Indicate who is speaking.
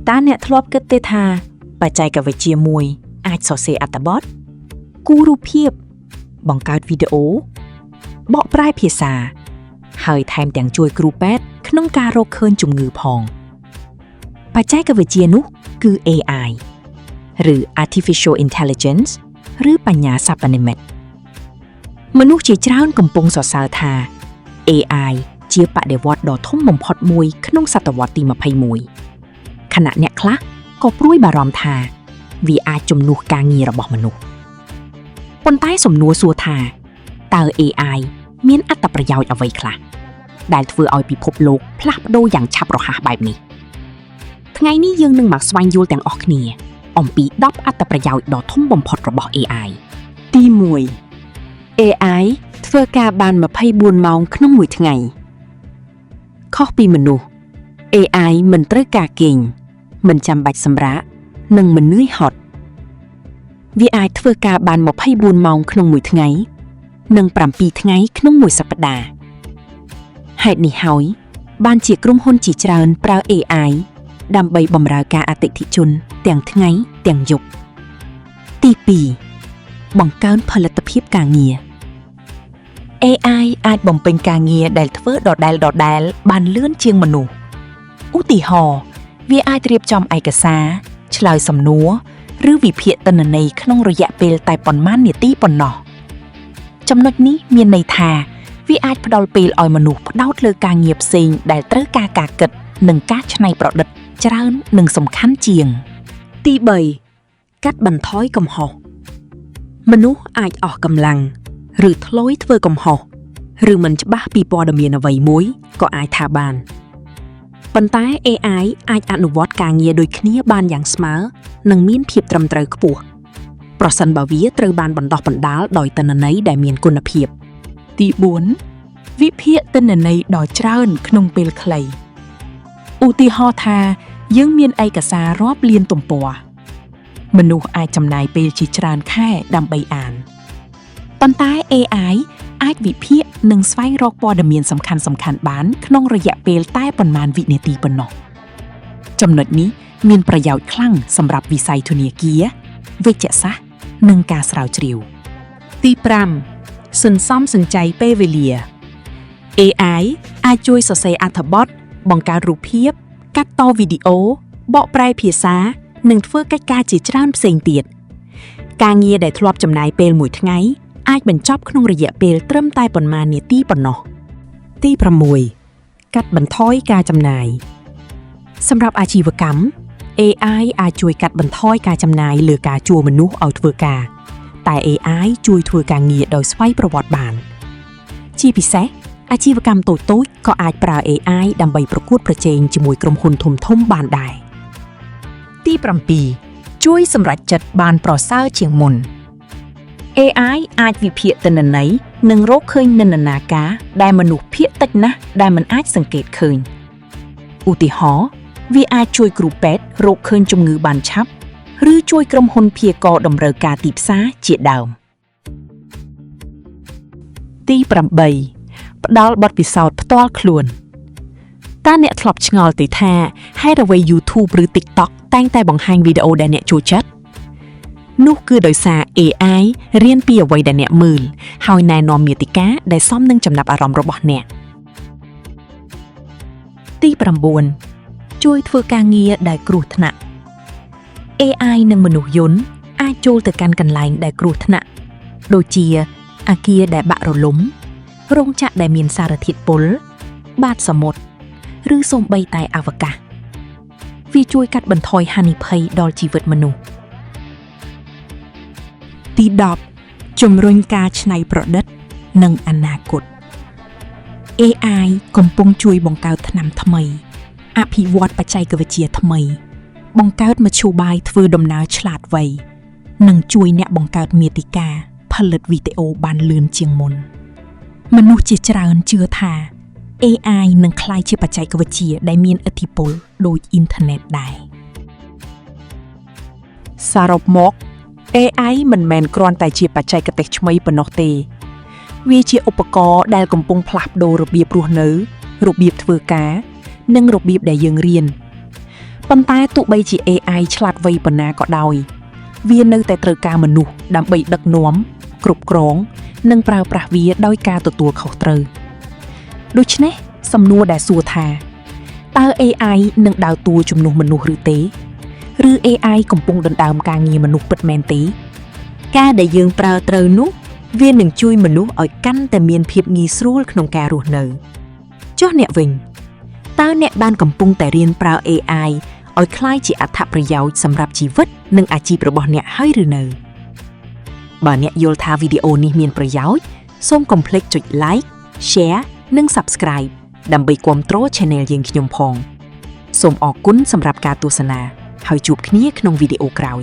Speaker 1: តាអ្នកធ្លាប់គិតទេថាបច្ចេកវិទ្យាមួយអាចសរសេរអត្ថបទគូររូបភាពបង្កើតវីដេអូបកប្រែភាសាហើយថែមទាំងជួយគ្រូពេទ្យក្នុងការរកឃើញជំងឺផងបច្ចេកវិទ្យានោះគឺ AI ឬ Artificial Intelligence ឬបញ្ញាសិប្បនិម្មិតមនុស្សជាច្រើនកំពុងសរសើរថា AI ជាបដិវត្តន៍ដ៏ធំបំផុតមួយក្នុងសតវត្សទី21ខណៈអ្នកខ្លះក៏ព្រួយបារម្ភថាវាអាចជំនួសការងាររបស់មនុស្សប៉ុន្តែសំណួរសួរថាតើ AI មានអត្ថប្រយោជន៍អ្វីខ្លះដែលធ្វើឲ្យពិភពលោកផ្លាស់ប្ដូរយ៉ាងឆាប់រហ័សបែបនេះថ្ងៃនេះយើងនឹងមកស្វែងយល់ទាំងអស់គ្នាអំពី10អត្ថប្រយោជន៍ដ៏ធំបំផុតរបស់ AI ទី1 AI ធ្វើការបាន24ម៉ោងក្នុងមួយថ្ងៃខុសពីមនុស្ស AI មិនត្រូវការគេងមិនចាំបាច់សម្រាកនិងមិននឿយហត់វាអាចធ្វើការបាន24ម៉ោងក្នុងមួយថ្ងៃនិង7ថ្ងៃក្នុងមួយសប្តាហ៍ហេតុនេះហើយបានជាក្រុមហ៊ុនជាច្រើនប្រើ AI ដើម្បីបម្រើការអតិថិជនទាំងថ្ងៃទាំងយប់ទី2បង្កើនផលិតភាពការងារ AI អាចបំពេញការងារដែលធ្វើដដែលបានលឿនជាងមនុស្សឧទាហរណ៍វាអាចរៀបចំឯកសារឆ្លើយសំណួរឬវិភាគទិន្នន័យក្នុងរយៈពេលតែប៉ុន្មាននាទីប៉ុណ្ណោះចំណុចនេះមានន័យថាវាអាចផ្ដល់ពេលឲ្យមនុស្សផ្ដោតលើការងារផ្សេងដែលត្រូវការការគិតនិងការច្នៃប្រឌិតច្រើននិងសំខាន់ជាងទី3កាត់បន្ថយកំហុសមនុស្សអាចអស់កម្លាំងឬធ្លាយធ្វើកំហុសឬមិនច្បាស់ពីព័ត៌មានអ្វីមួយក៏អាចថាបានប៉ុន្តែ AI អាចអនុវត្តការងារដូចគ្នាបានយ៉ាងស្មើនិងមានភាពត្រឹមត្រូវខ្ពស់ប្រសិនបើវាត្រូវបានបណ្ដុះបណ្ដាលដោយទិន្នន័យដែលមានគុណភាពទី4វិភាគទិន្នន័យដ៏ច្រើនក្នុងពេលខ្លីឧទាហរណ៍ថាយើងមានឯកសាររាប់លានទំព័រមនុស្សអាចចំណាយពេលជាច្រើនខែដើម្បីអានប៉ុន្តែ AI អាចវិភាគនិងស្វែងរកព័ត៌មានសំខាន់ៗបានក្នុងរយៈពេលតែប៉ុន្មានវិនាទីប៉ុណ្ណោះចំណុចនេះមានប្រយោជន៍ខ្លាំងសម្រាប់វិស័យធនាគារវេជ្ជសាស្ត្រនិងការស្រាវជ្រាវទី5សន្សំសំចៃពេលវេលា AI អាចជួយសរសេរអត្ថបទបង្កើតរូបភាពកាត់តវីដេអូបកប្រែភាសានិងធ្វើកិច្ចការជាច្រើនផ្សេងទៀតការងារដែលធ្លាប់ចំណាយពេលមួយថ្ងៃអាចបញ្ចប់ក្នុងរយៈពេលត្រឹមតែប៉ុន្មាននាទីប៉ុណ្ណោះទី6កាត់បន្ថយការចំណាយសម្រាប់អាជីវកម្ម AI អាចជួយកាត់បន្ថយការចំណាយលើការជួលមនុស្សឲ្យធ្វើការតែ AI ជួយធ្វើការងារដោយស្វ័យប្រវត្តិបានជាពិសេសអាជីវកម្មតូចៗក៏អាចប្រើ AI ដើម្បីប្រកួតប្រជែងជាមួយក្រុមហ៊ុនធំៗបានដែរទី7ជួយសម្រេចចិត្តបានប្រសើរជាងមុន AI អាចវិភាគទិន្នន័យនិងរកឃើញនិន្នាការដែលមនុស្សភាគតិចណាស់ដែលមិនអាចសង្កេតឃើញឧទាហរណ៍វាអាចជួយគ្រូពេទ្យរកឃើញជំងឺបានឆាប់ឬជួយក្រុមហ៊ុនព្យាករណ៍តម្រូវការទីផ្សារជាដើមទី8ផ្ដល់បទពិសោធន៍ផ្ទាល់ខ្លួនតើអ្នកធ្លាប់ឆ្ងល់ទេថាហេតុអ្វី YouTube ឬ TikTok តែងតែបង្ហាញវីដេអូដែលអ្នកចូលចិត្តនោះគឺដោយសារ AI រៀនពីអ្វីដែលអ្នកមើលហើយណែនាំមាតិកាដែលសមនឹងចំណាប់អារម្មណ៍របស់អ្នកទី9ជួយធ្វើការងារដែលគ្រោះថ្នាក់ AI និងមនុស្សយន្តអាចចូលទៅកាន់កន្លែងដែលគ្រោះថ្នាក់ដូចជាអគារដែលបាក់រលំរោងចក្រដែលមានសារធាតុពុលបាតសមុទ្រឬសូម្បីតែអវកាសវាជួយកាត់បន្ថយហានិភ័យដល់ជីវិតមនុស្សទី10ជំរុញការច្នៃប្រឌិតនិងអនាគត AI កំពុងជួយបង្កើតថ្នាំថ្មីអភិវឌ្ឍបច្ចេកវិទ្យាថ្មីបង្កើតមធ្យោបាយធ្វើដំណើរឆ្លាតវៃនិងជួយអ្នកបង្កើតមាតិកាផលិតវីដេអូបានលឿនជាងមុនមនុស្សជាច្រើនជឿថា AI នឹងក្លាយជាបច្ចេកវិទ្យាដែលមានឥទ្ធិពលដូចអ៊ីនធឺណិតដែរសរុបមក AI មិនមែនគ្រាន់តែជាបច្ចេកទេសថ្មីប៉ុណ្ណោះទេវាជាឧបករណ៍ដែលកំពុងផ្លាស់ប្ដូររបៀបរស់នៅរបៀបធ្វើការនិងរបៀបដែលយើងរៀន ប៉ុន្តែទោះបីជា AI ឆ្លាតវៃប៉ុណ្ណាក៏ដោយវានៅតែត្រូវការមនុស្សដើម្បីដឹកនាំគ្រប់គ្រងនិងប្រើប្រាស់វាដោយការទទួលខុសត្រូវដូច្នេះសំណួរដែលសួរថាតើ AI នឹងដើរតួជំនួសមនុស្សឬទេឬ AI កំពុងដណ្ដើមការងារមនុស្សពិតមែនទេការដែលយើងប្រើត្រូវនោះវានឹងជួយមនុស្សឲ្យកាន់តែមានភាពងាយស្រួលក្នុងការរស់នៅចុះអ្នកវិញតើអ្នកបានកំពុងតែរៀនប្រើ AI ឲ្យคล้ายជាអត្ថប្រយោជន៍សម្រាប់ជីវិតនិងអាជីពរបស់អ្នកហើយឬនៅបើអ្នកយល់ថាវីដេអូនេះមានប្រយោជន៍សូមកុំភ្លេចចុច Like Share និង Subscribe ដើម្បីគាំទ្រ Channel យើងខ្ញុំផងសូមអរគុណសម្រាប់ការទស្សនាហើយជួបគ្នាក្នុងវីដេអូក្រោយ